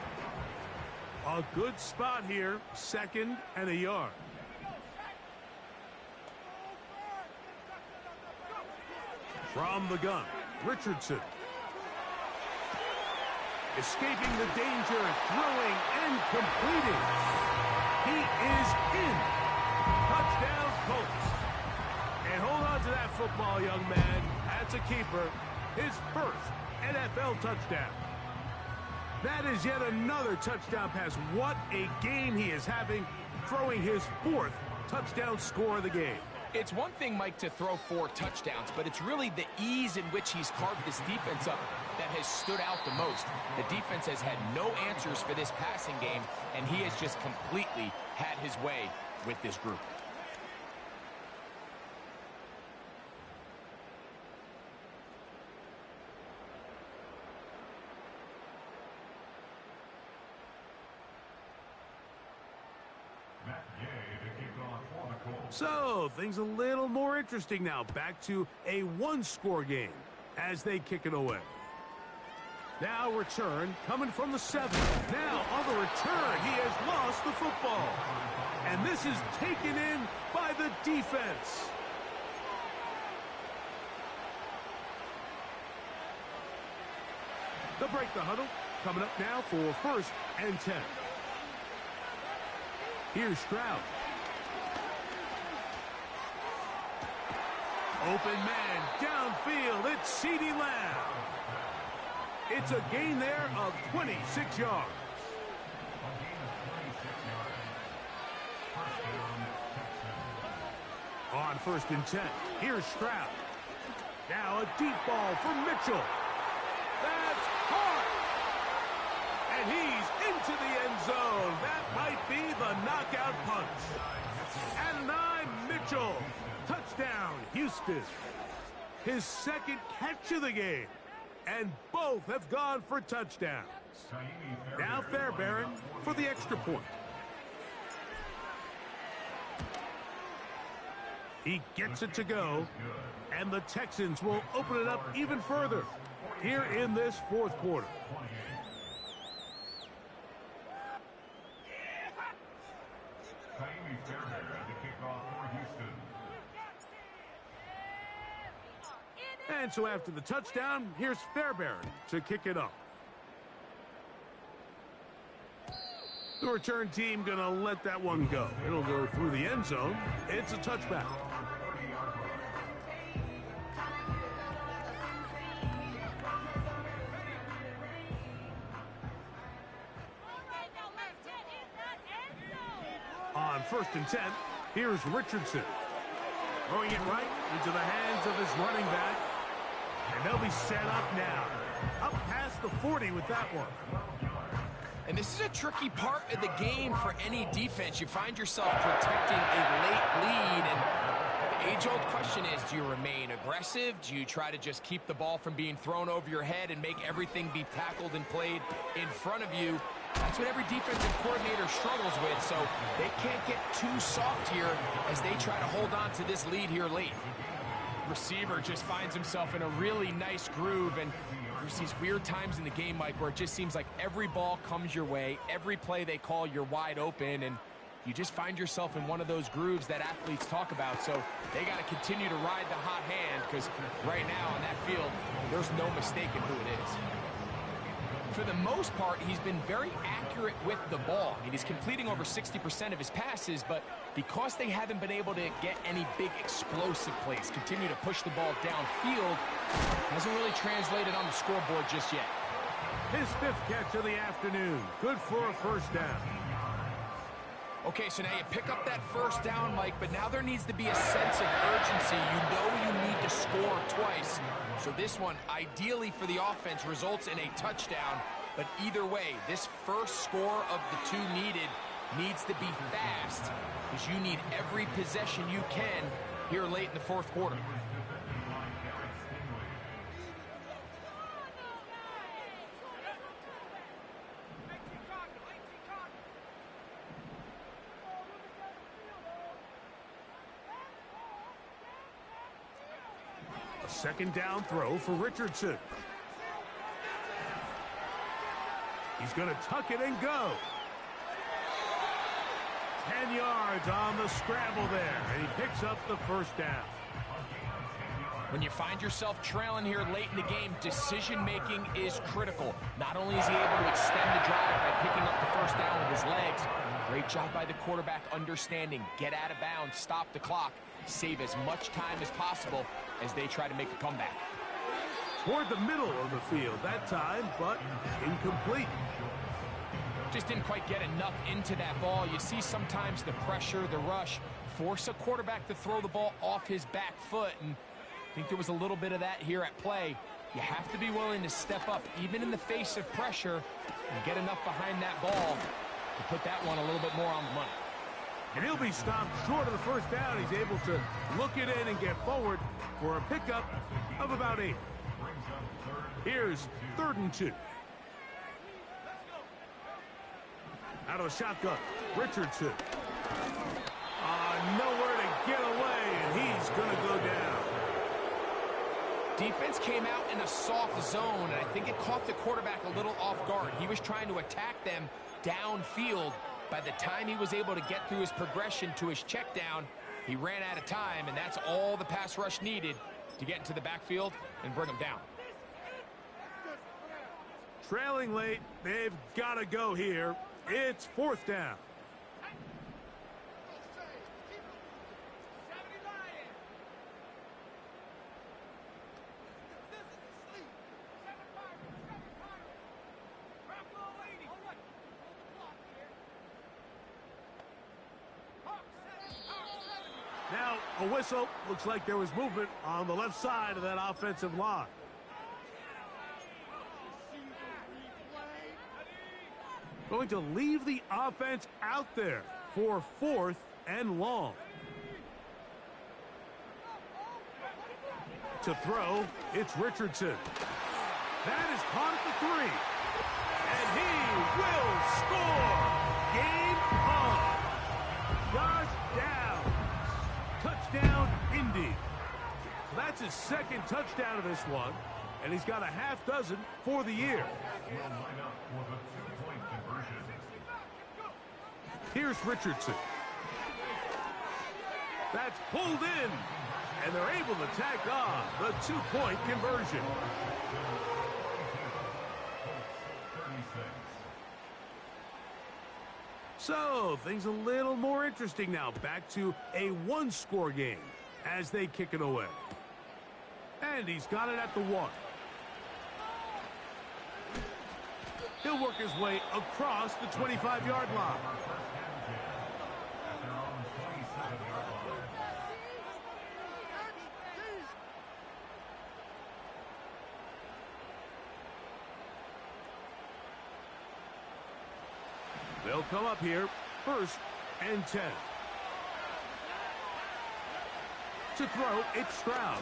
A good spot here, 2nd and a yard. From the gun, Richardson. Escaping the danger, throwing and completing. He is in. Touchdown, Colts. And hold on to that football, young man. That's a keeper. His first NFL touchdown. That is yet another touchdown pass. What a game he is having, throwing his 4th touchdown score of the game. It's one thing, Mike, to throw 4 touchdowns, but it's really the ease in which he's carved this defense up that has stood out the most. The defense has had no answers for this passing game, and he has just completely had his way with this group. So, things a little more interesting now. Back to a 1-score game as they kick it away. Now return coming from the 7. Now on the return, he has lost the football. And this is taken in by the defense. They'll break the huddle. Coming up now for 1st and 10. Here's Stroud. Open man, downfield, it's CeeDee Lamb. It's a gain there of 26 yards. On 1st and 10, here's Stroud. Now a deep ball for Mitchell. That's hard. And he's into the end zone. That might be the knockout punch. And Mitchell. Touchdown, Houston. His 2nd catch of the game. And both have gone for touchdowns. Now Fairbairn for the extra point. He gets it to go. And the Texans will open it up even further here in this 4th quarter. And so after the touchdown, here's Fairbairn to kick it off. The return team going to let that one go. It'll go through the end zone. It's a touchback. On 1st and 10, here's Richardson. Throwing it right into the hands of his running back. And they'll be set up now. Up past the 40 with that one. And this is a tricky part of the game for any defense. You find yourself protecting a late lead. And the age-old question is, do you remain aggressive? Do you try to just keep the ball from being thrown over your head and make everything be tackled and played in front of you? That's what every defensive coordinator struggles with. So they can't get too soft here as they try to hold on to this lead here late. Receiver just finds himself in a really nice groove, and there's these weird times in the game, Mike, where it just seems like every ball comes your way, every play they call, you're wide open, and you just find yourself in one of those grooves that athletes talk about. So they got to continue to ride the hot hand, because right now on that field, there's no mistaking who it is. For the most part, he's been very accurate with the ball. I mean, he's completing over 60% of his passes, but because they haven't been able to get any big explosive plays, continue to push the ball downfield, hasn't really translated on the scoreboard just yet. His 5th catch of the afternoon. Good for a 1st down. Okay, so now you pick up that 1st down, Mike, but now there needs to be a sense of urgency. You know you need to score twice. So this one, ideally for the offense, results in a touchdown. But either way, this first score of the 2 needed needs to be fast, because you need every possession you can here late in the 4th quarter. Second down throw for Richardson. He's going to tuck it and go. 10 yards on the scramble there, and he picks up the first down. When you find yourself trailing here late in the game, decision-making is critical. Not only is he able to extend the drive by picking up the first down with his legs, great job by the quarterback understanding, get out of bounds, stop the clock, save as much time as possible as they try to make a comeback. Toward the middle of the field that time, but incomplete. Just didn't quite get enough into that ball. You see sometimes the pressure, the rush, force a quarterback to throw the ball off his back foot, and I think there was a little bit of that here at play. You have to be willing to step up, even in the face of pressure, and get enough behind that ball to put that one a little bit more on the money. And he'll be stopped short of the first down. He's able to look it in and get forward for a pickup of about 8. Here's 3rd and 2. Out of the shotgun, Richardson. Nowhere to get away, and he's going to go down. Defense came out in a soft zone, and I think it caught the quarterback a little off guard. He was trying to attack them downfield. By the time he was able to get through his progression to his check down, he ran out of time, and that's all the pass rush needed to get into the backfield and bring him down. Trailing late, they've got to go here. It's 4th down. Now, a whistle. Looks like there was movement on the left side of that offensive line. Going to leave the offense out there for 4th and long. To throw, it's Richardson. That is caught at the 3. And he will score. Game on. Josh Downs. Touchdown, Indy. So that's his 2nd touchdown of this one. And he's got a half dozen for the year. Here's Richardson. That's pulled in. And they're able to tack on the 2-point conversion. So, things a little more interesting now. Back to a 1-score game as they kick it away. And he's got it at the 1. He'll work his way across the 25-yard line. They'll come up here, 1st and 10. To throw, it's Stroud.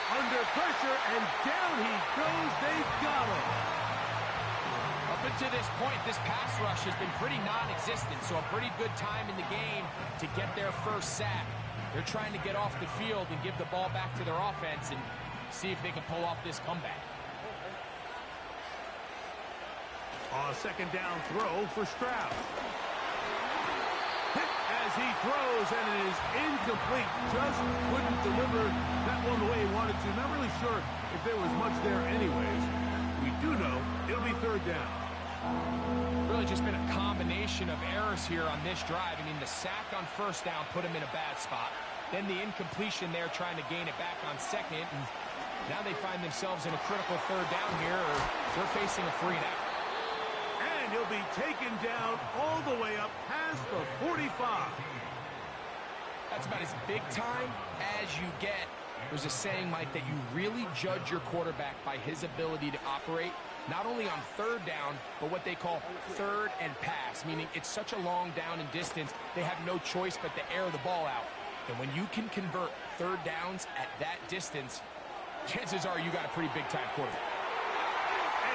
Under pressure, and down he goes. They've got him. Up until this point, this pass rush has been pretty non-existent, so a pretty good time in the game to get their first sack. They're trying to get off the field and give the ball back to their offense and see if they can pull off this comeback. A 2nd down throw for Stroud. Hit as he throws, and it is incomplete. Just couldn't deliver that one the way he wanted to. Not really sure if there was much there anyways. We do know it'll be 3rd down. Really just been a combination of errors here on this drive. I mean, the sack on 1st down put him in a bad spot. Then the incompletion there trying to gain it back on 2nd. And now they find themselves in a critical 3rd down here, or they're facing a 3-and-out. And he'll be taken down all the way up past the 45. That's about as big time as you get. There's a saying, Mike, that you really judge your quarterback by his ability to operate, not only on 3rd down, but what they call 3rd and pass, meaning it's such a long down and distance, they have no choice but to air the ball out. And when you can convert 3rd downs at that distance, chances are you got a pretty big-time quarterback.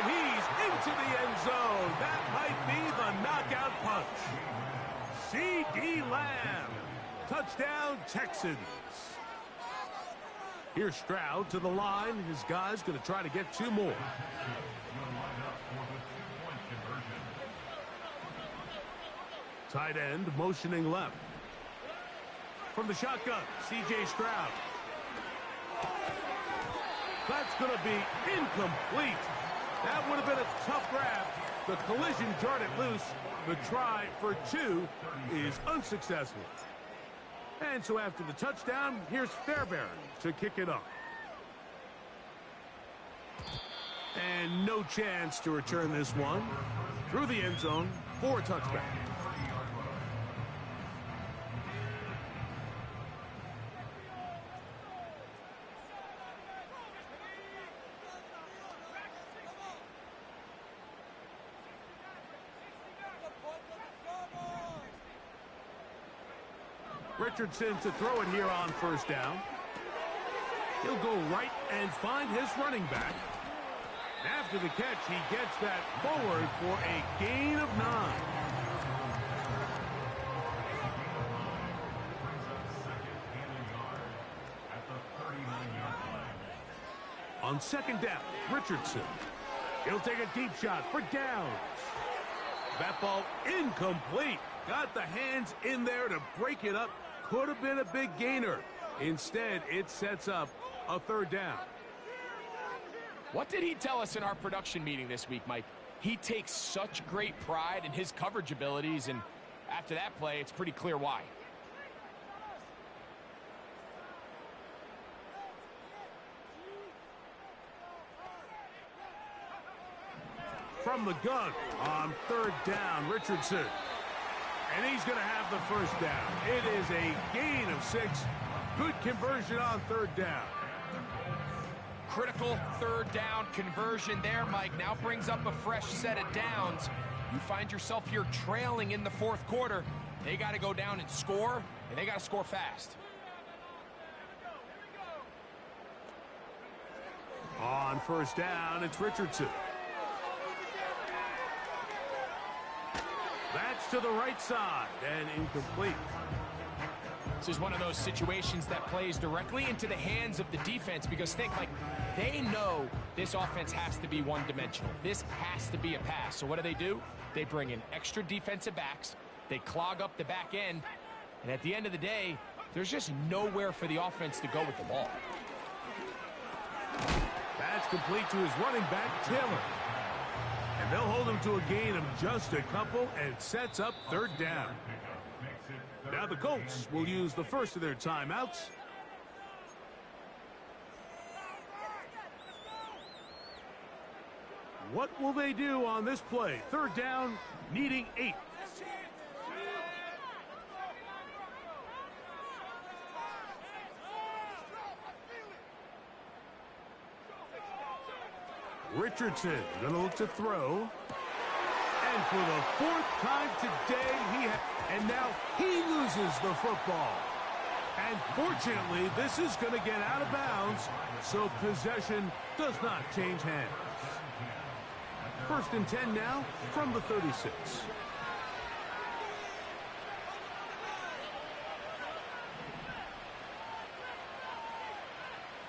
And he's into the end zone. That might be the knockout punch. C.D. Lamb. Touchdown, Texans. Here's Stroud to the line. His guy's going to try to get 2 more. Tight end motioning left. From the shotgun, C.J. Stroud. That's going to be incomplete. That would have been a tough grab. The collision jarred it loose. The try for 2 is unsuccessful. And so after the touchdown, here's Fairbairn to kick it off. And no chance to return this one. Through the end zone for a touchback. Richardson to throw it here on first down. He'll go right and find his running back. After the catch, he gets that forward for a gain of 9. On second down, Richardson. He'll take a deep shot for downs. That ball incomplete. Got the hands in there to break it up. Could have been a big gainer. Instead, it sets up a 3rd down. What did he tell us in our production meeting this week, Mike? He takes such great pride in his coverage abilities, and after that play, it's pretty clear why. From the gun on 3rd down, Richardson. And he's going to have the first down. It is a gain of 6. Good conversion on 3rd down. Critical 3rd down conversion there, Mike. Now brings up a fresh set of downs. You find yourself here trailing in the 4th quarter. They got to go down and score, and they got to score fast. On first down, it's Richardson. That's to the right side and incomplete. This is one of those situations that plays directly into the hands of the defense because think, like, they know this offense has to be one-dimensional. This has to be a pass. So what do? They bring in extra defensive backs. They clog up the back end. And at the end of the day, there's just nowhere for the offense to go with the ball. That's complete to his running back, Taylor. And they'll hold him to a gain of just a couple and sets up 3rd down. Now the Colts will use the first of their timeouts. What will they do on this play? 3rd down, needing 8. Richardson going to look to throw. And for the 4th time today, and now he loses the football. And fortunately, this is going to get out of bounds, so possession does not change hands. 1st and 10 now from the 36.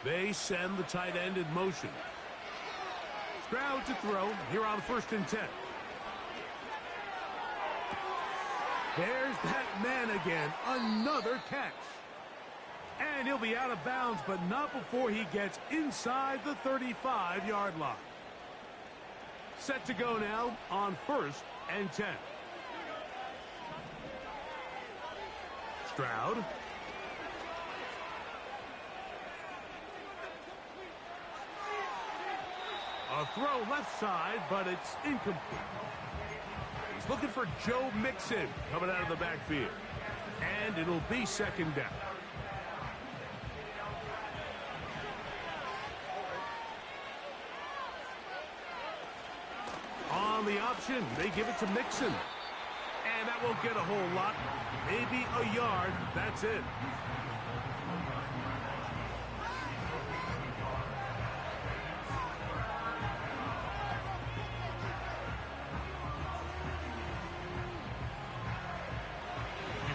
They send the tight end in motion. Stroud to throw here on 1st and 10. There's that man again. Another catch. And he'll be out of bounds, but not before he gets inside the 35-yard line. Set to go now on 1st and 10. Stroud. A throw left side, but it's incomplete. He's looking for Joe Mixon coming out of the backfield. And it'll be 2nd down. On the option, they give it to Mixon. And that won't get a whole lot. Maybe a yard. That's it.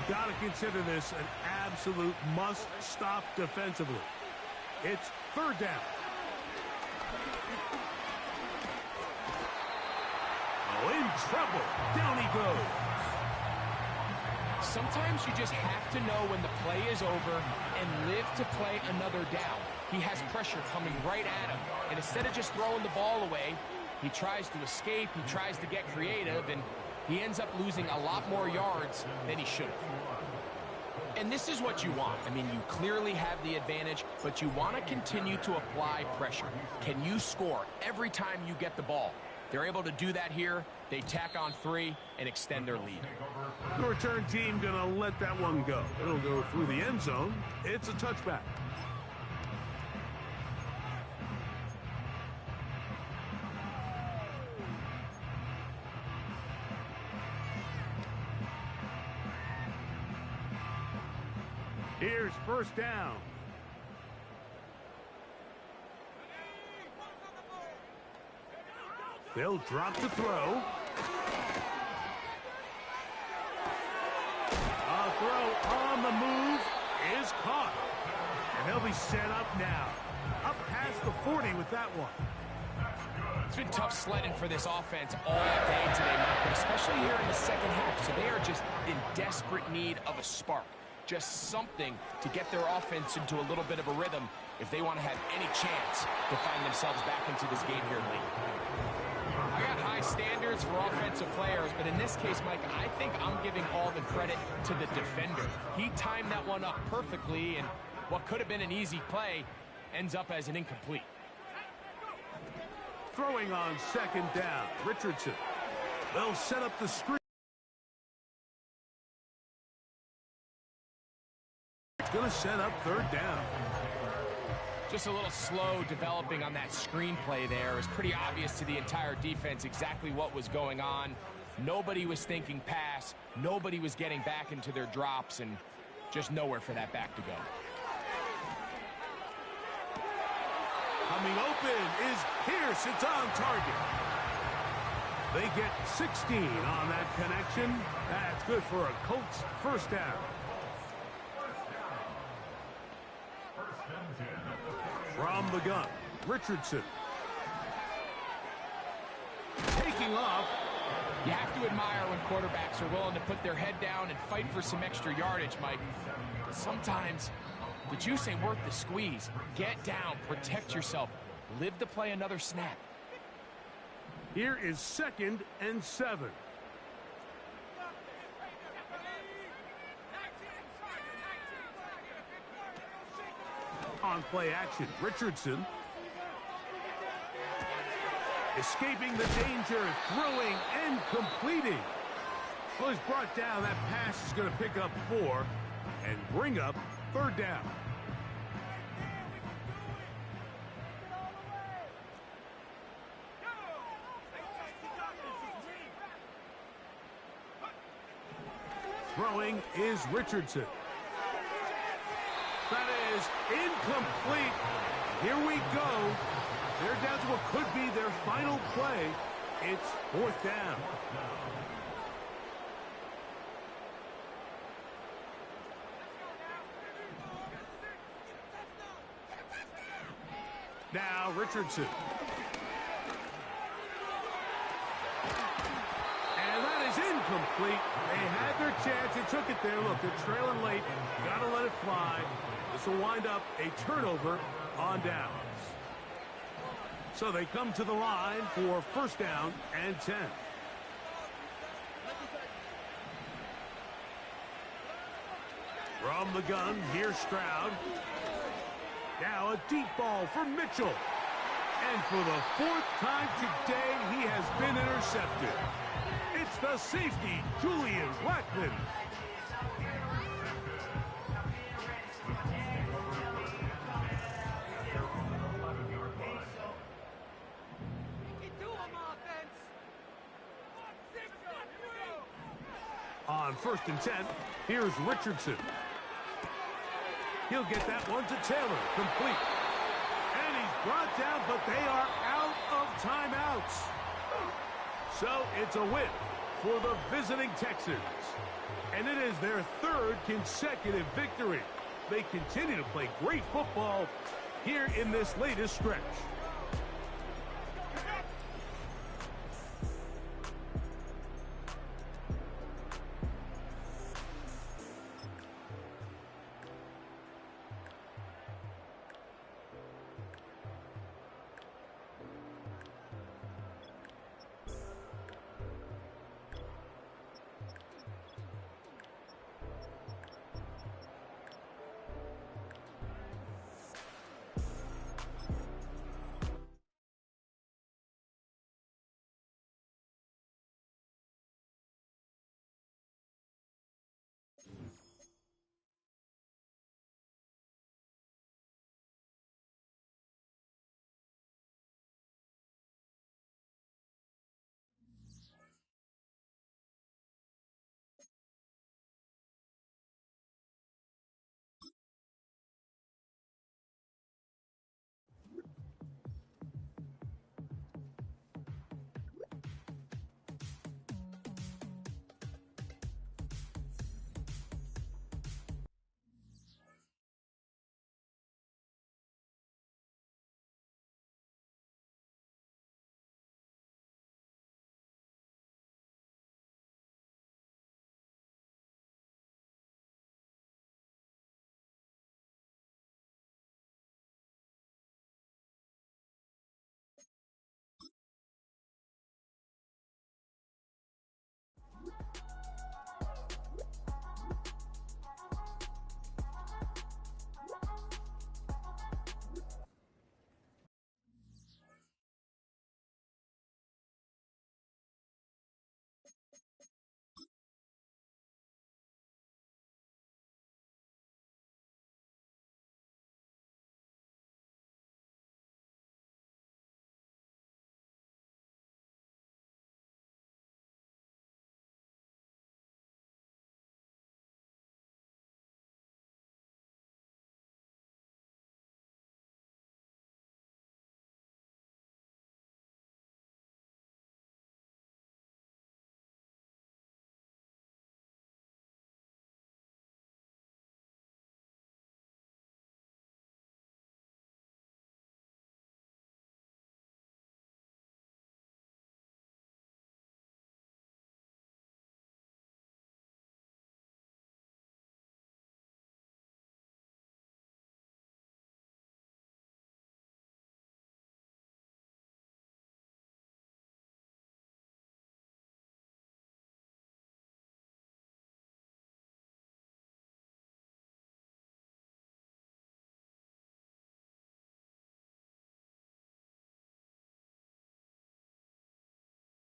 Got to consider this an absolute must-stop defensively. It's third down. Oh, in trouble. Down he goes. Sometimes you just have to know when the play is over and live to play another down. He has pressure coming right at him, and instead of just throwing the ball away, he tries to escape, he tries to get creative, and he ends up losing a lot more yards than he should have. And this is what you want. I mean, you clearly have the advantage, but you want to continue to apply pressure. Can you score every time you get the ball? They're able to do that here. They tack on 3 and extend their lead. The return team going to let that one go. It'll go through the end zone. It's a touchback. Here's first down. They'll drop the throw. A throw on the move is caught. And they'll be set up now. Up past the 40 with that one. It's been tough sledding for this offense all day today, Mike, but especially here in the second half. So they are just in desperate need of a spark. Just something to get their offense into a little bit of a rhythm if they want to have any chance to find themselves back into this game here late. I got high standards for offensive players, but in this case, Mike, I think I'm giving all the credit to the defender. He timed that one up perfectly, and what could have been an easy play ends up as an incomplete. Throwing on second down, Richardson. They'll set up the screen. It's going to set up third down. Just a little slow developing on that screenplay there. It was pretty obvious to the entire defense exactly what was going on. Nobody was thinking pass. Nobody was getting back into their drops, and just nowhere for that back to go. Coming open is Pierce. It's on target. They get 16 on that connection. That's good for a Colts first down. From the gun, Richardson. Taking off. You have to admire when quarterbacks are willing to put their head down and fight for some extra yardage, Mike. But sometimes the juice ain't worth the squeeze. Get down, protect yourself, live to play another snap. Here is 2nd and 7. On play action, Richardson. Escaping the danger, throwing and completing. Well, he's brought down. That pass is going to pick up 4 and bring up third down. Throwing is Richardson. That is incomplete. Here we go. They're down to what could be their final play. It's fourth down. Now Richardson. And that is incomplete. They had their chance. They took it there. Look, they're trailing late. Got to let it fly. This will wind up a turnover on downs. So they come to the line for first down and 10. From the gun, here's Stroud. Now a deep ball for Mitchell. And for the 4th time today, he has been intercepted. It's the safety, Julian Blackman. On 1st and 10, here's Richardson. He'll get that one to Taylor, complete. And he's brought down, but they are out of timeouts. So it's a win for the visiting Texans. And it is their 3rd consecutive victory. They continue to play great football here in this latest stretch.